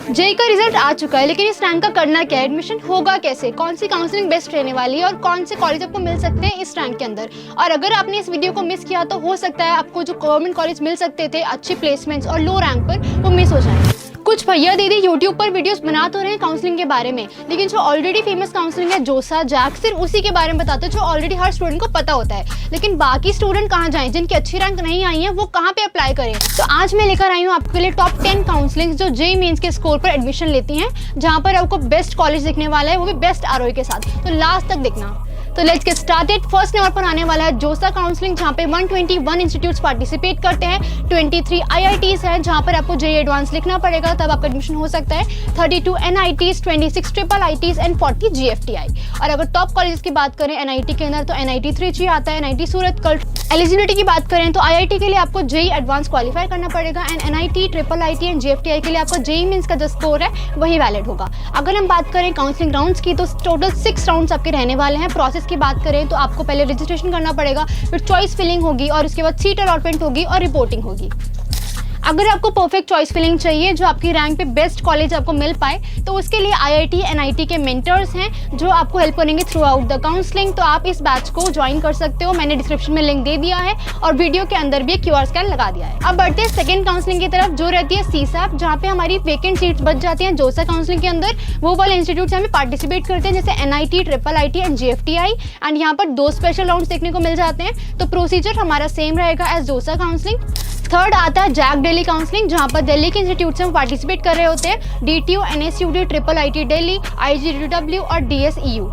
JEE का result आ चुका है, लेकिन इस रैंक का करना क्या है, एडमिशन होगा कैसे, कौन सी काउंसलिंग बेस्ट रहने वाली है और कौन से कॉलेज आपको मिल सकते हैं इस रैंक के अंदर। और अगर आपने इस वीडियो को मिस किया तो हो सकता है आपको जो गवर्नमेंट कॉलेज मिल सकते थे अच्छी प्लेसमेंट्स और लो रैंक पर, वो मिस हो जाए। कुछ भैया दीदी यूट्यूब पर वीडियोस बना तो रहे हैं काउंसलिंग के बारे में, लेकिन जो ऑलरेडी फेमस काउंसलिंग है जोसा जैक, सिर्फ उसी के बारे में बताते हैं जो ऑलरेडी हर स्टूडेंट को पता होता है। लेकिन बाकी स्टूडेंट कहाँ जाएं, जिनकी अच्छी रैंक नहीं आई है वो कहाँ पे अप्लाई करें। तो आज मैं लेकर आई हूँ आपके लिए टॉप 10 काउंसलिंग जो जेईई मेंस के स्कोर पर एडमिशन लेती हैं, जहाँ पर आपको बेस्ट कॉलेज दिखने वाला है, वो भी बेस्ट आरओई के साथ। तो लास्ट तक देखना। तो let's get started. First number पर आने वाला है जोसा काउंसलिंग, जहाँ पे 121 इंस्टीट्यूट्स पार्टिसिपेट करते हैं, 23 आईआईटीज हैं जहाँ पर आपको जेईई एडवांस लिखना पड़ेगा तब आपका एडमिशन हो सकता है, 32 NITs, 26 triple ITs and 40 GFTI. और अगर टॉप कॉलेज की बात करें एनआईटी के अंदर तो एनआईटी त्रिची आता है, एनआईटी सूरत। एलिजिबिलिटी की बात करें तो आईआईटी के लिए आपको जेईई एडवांस क्वालिफाई करना पड़ेगा and NIT, triple IT and GFTI के लिए आपका जेईई मेंस का जो स्कोर है वही वैलिड होगा। अगर हम बात करें काउंसलिंग राउंड्स की तो टोटल 6 राउंड्स आपके रहने वाले हैं। प्रोसेस की बात करें तो आपको पहले रजिस्ट्रेशन करना पड़ेगा, फिर चॉइस फिलिंग होगी और उसके बाद सीट अलॉटमेंट होगी और रिपोर्टिंग होगी। अगर आपको परफेक्ट चॉइस फिलिंग चाहिए जो आपकी रैंक पे बेस्ट कॉलेज आपको मिल पाए तो उसके लिए आईआईटी एनआईटी के मेंटर्स हैं जो आपको हेल्प करेंगे थ्रू आउट द काउंसलिंग। तो आप इस बैच को ज्वाइन कर सकते हो, मैंने डिस्क्रिप्शन में लिंक दे दिया है और वीडियो के अंदर भी क्यूआर स्कैन लगा दिया है। अब बढ़ते हैं सेकंड काउंसलिंग की तरफ जो रहती है सीसैप, जहाँ पे हमारी वेकेंट सीट्स बच जाती हैं जोसा काउंसलिंग के अंदर। वो वाले इंस्टीट्यूट हमें पार्टिसिपेट करते हैं जैसे NIT, triple IT and GFTI and यहाँ पर 2 स्पेशल राउंड्स देखने को मिल जाते हैं। तो प्रोसीजर हमारा सेम रहेगा एज जोसा काउंसलिंग। थर्ड आता है जैक दिल्ली काउंसलिंग, जहाँ पर दिल्ली के इंस्टीट्यूट से हम पार्टिसिपेट कर रहे होते हैं, डीटीयू, एनएसयूडी, ट्रिपल आईटी दिल्ली, आईजीडब्ल्यू और डीएसईयू।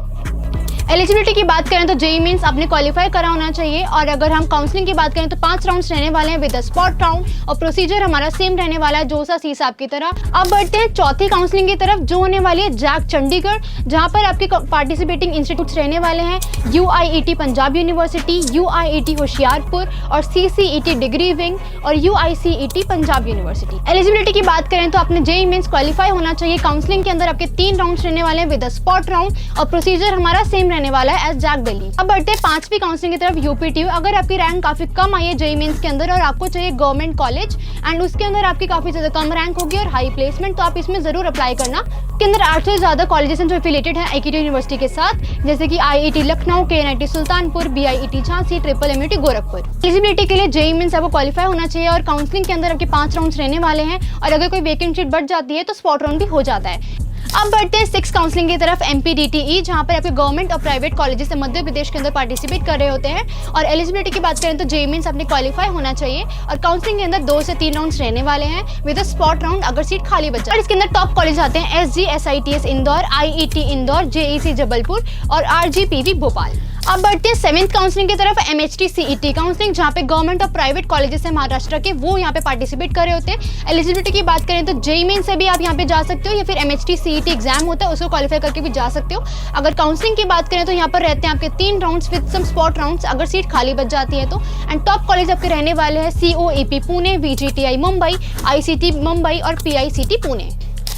एलिजिबिलिटी की बात करें तो जेईई मेंस आपने क्वालिफाई करा होना चाहिए। और अगर हम काउंसलिंग की बात करें तो 5 राउंड्स रहने वाले हैं विद स्पॉट राउंड और प्रोसीजर हमारा सेम रहने वाला है जोसा सीसैप की तरह। अब बढ़ते हैं चौथी काउंसलिंग की तरफ जो होने वाली है जैक चंडीगढ़, जहां पर आपके पार्टिसिपेटिंग इंस्टीट्यूट्स रहने वाले हैं UIET Punjab university, UIET Hoshiarpur और सीसीईटी डिग्री विंग और यूआईसीईटी पंजाब यूनिवर्सिटी। एलिजिबिलिटी की बात करें तो आपने जेईई मेंस क्वालिफाई होना चाहिए। काउंसलिंग के अंदर आपके 3 राउंड्स रहने वाले हैं विद स्पॉट राउंड और प्रोसीजर हमारा सेम रहने वाला है एज जैक दिल्ली। अब बढ़ते हैं 5वीं काउंसलिंग की तरफ यूपीटीयू। अगर आपकी रैंक काफी कम आई है जेईई मेंस के अंदर और आपको चाहिए गवर्नमेंट कॉलेज एंड उसके अंदर आपकी काफी ज्यादा कम रैंक होगी और हाई प्लेसमेंट, तो आप इसमें जरूर अप्लाई करना। के अंदर 8 से ज्यादा कॉलेजेस हैं जो एफिलिएटेड हैं आईआईटी यूनिवर्सिटी के साथ, जैसे कि IIT Lucknow, KNIT Sultanpur, BIET Jhansi, triple MUT Gorakhpur. Eligibility के लिए जेईई मेंस आपको क्वालिफाई होना चाहिए और काउंसलिंग के अंदर आपके 5 राउंड्स रहने वाले हैं और अगर कोई वैकेंट सीट बढ़ जाती है तो स्पॉट राउंड भी हो जाता है। अब बढ़ते हैं 6 काउंसलिंग की तरफ एमपीडीटीई, जहां पर आपके गवर्नमेंट और प्राइवेट कॉलेजेस से मध्य प्रदेश के अंदर पार्टिसिपेट कर रहे होते हैं। और एलिजिबिलिटी की बात करें तो जेईई मेंस आपने क्वालिफाई होना चाहिए और काउंसलिंग के अंदर 2 से 3 राउंड्स रहने वाले हैं विद अ स्पॉट राउंड अगर सीट खाली बच जाए। और इसके अंदर टॉप कॉलेज आते हैं SGSITS Indore, IET Indore, JEC Jabalpur और आरजीपीवी भोपाल। अब बढ़ते हैं 7th काउंसलिंग की तरफ एमएचटी सीईटी काउंसलिंग, जहाँ पे गवर्नमेंट और प्राइवेट कॉलेजेस हैं महाराष्ट्र के, वो यहाँ पे पार्टिसिपेट कर रहे होते हैं। एलिजिबिलिटी की बात करें तो जेईई मेंस से भी आप यहाँ पे जा सकते हो या फिर एमएचटी सीईटी एग्जाम होता है उसको क्वालिफाई करके भी जा सकते हो। अगर काउंसलिंग की बात करें तो यहाँ पर रहते हैं आपके 3 rounds with some spot rounds अगर सीट खाली बच जाती है तो। एंड टॉप कॉलेज आपके रहने वाले हैं COEP Pune, VJTI Mumbai, ICT Mumbai और पीआईसीटी पुणे।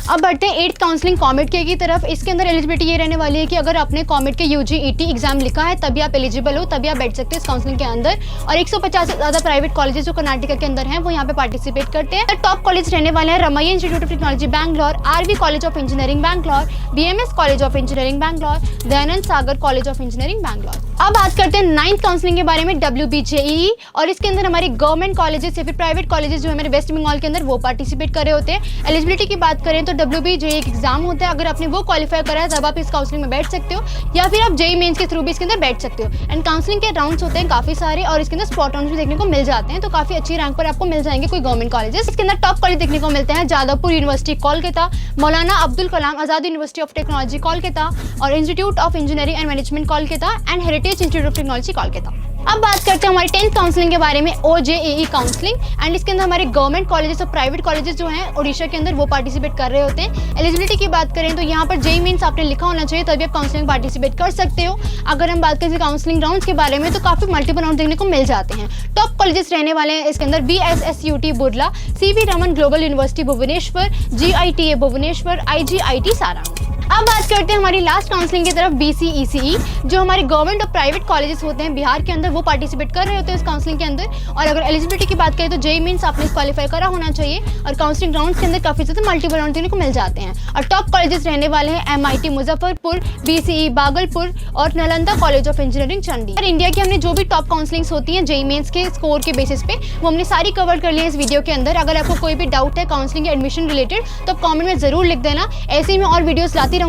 अब बढ़ते हैं 8th काउंसलिंग कॉमेड के की तरफ। इसके अंदर एलिजिबिलिटी ये रहने वाली है कि अगर आपने कॉमेड के यूजीईटी एग्जाम लिखा है तभी आप एलिजिबल हो, तभी आप बैठ सकते हो इस काउंसलिंग के अंदर। और 150 से ज्यादा प्राइवेट कॉलेजेस जो कर्नाटक के अंदर हैं वो यहाँ पे पार्टिसिपेट करते हैं। टॉप कॉलेज रहने वाले हैं Ramaiah institute of technology Bangalore, RV college of engineering Bangalore, BMS college of engineering Bangalore, Dayananda Sagar college of engineering Bangalore. अब बात करते हैं 9th काउंसलिंग के बारे में WBJEE, और इसके अंदर हमारे गवर्नमेंट कॉलेजेस या फिर प्राइवेट कॉलेजेस जो हमारे वेस्ट बंगाल के अंदर वो पार्टिसिपेट कर रहे होते हैं। एलिजिबिलिटी की बात करें तो WBJEE एग्जाम होता है, अगर आपने वो क्वालिफाई करा है तब आप इस काउंसलिंग में बैठ सकते हो या फिर आप जेईई मेंस के थ्रू भी इसके अंदर बैठ सकते हो। एंड काउंसलिंग के राउंड्स होते हैं काफी सारे और इसके अंदर स्पॉट राउंड्स भी देखने को मिल जाते हैं, तो काफी अच्छी रैंक पर आपको मिल जाएंगे कोई गवर्नमेंट कॉलेजेस। इसके अंदर टॉप कॉलेज देखने को मिलते हैं Jadavpur university Kolkata, Maulana Abdul Kalam Azad university of technology Kolkata और institute of engineering and management Kolkata and heritage institute of technology Kolkata. अब बात करते हैं हमारे 10th काउंसलिंग के बारे में OJEE काउंसलिंग, एंड इसके अंदर हमारे गवर्नमेंट कॉलेजेस और प्राइवेट कॉलेजेस जो हैं उड़ीसा के अंदर वो पार्टिसिपेट कर रहे होते हैं। एलिजिबिलिटी की बात करें तो यहाँ पर जेईई मेंस आपने लिखा होना चाहिए तभी आप काउंसलिंग में पार्टिसिपेट कर सकते हो। अगर हम बात करें काउंसलिंग राउंड्स के बारे में तो काफी मल्टीपल राउंड देखने को मिल जाते हैं। टॉप कॉलेजेस रहने वाले हैं इसके अंदर BSSUT Burla, CV Raman global university Bhubaneswar, GITA Bhubaneswar, IGIT Sarang. अब बात करते हैं हमारी लास्ट काउंसलिंग की तरफ, BCECE, जो हमारे गवर्नमेंट और प्राइवेट कॉलेजेस होते हैं बिहार के अंदर, वो पार्टिसिपेट कर रहे होते हैं इस काउंसलिंग के अंदर। और अगर एलिजिबिलिटी की बात करें तो JEE मीन्स आपने क्वालिफाई करा होना चाहिए, और काउंसलिंग राउंड के अंदर काफ़ी ज़्यादा मल्टीपल राउंड देखने को मिल जाते हैं। और टॉप कॉलेजेस रहने वाले हैं MIT मुजफ्फरपुर, BCE भागलपुर और Nalanda college of engineering Chandi. और इंडिया की हमने जो भी टॉप काउंसलिंग्स होती हैं JEE मेंस के स्कोर के बेसिस पे, वो हमने सारी कवर कर ली है इस वीडियो के अंदर। अगर आपको कोई भी डाउट है काउंसलिंग या एडमिशन रिलेटेड तो कमेंट में ज़रूर लिख देना। ऐसे ही मैं और वीडियोस लाती रहूँगी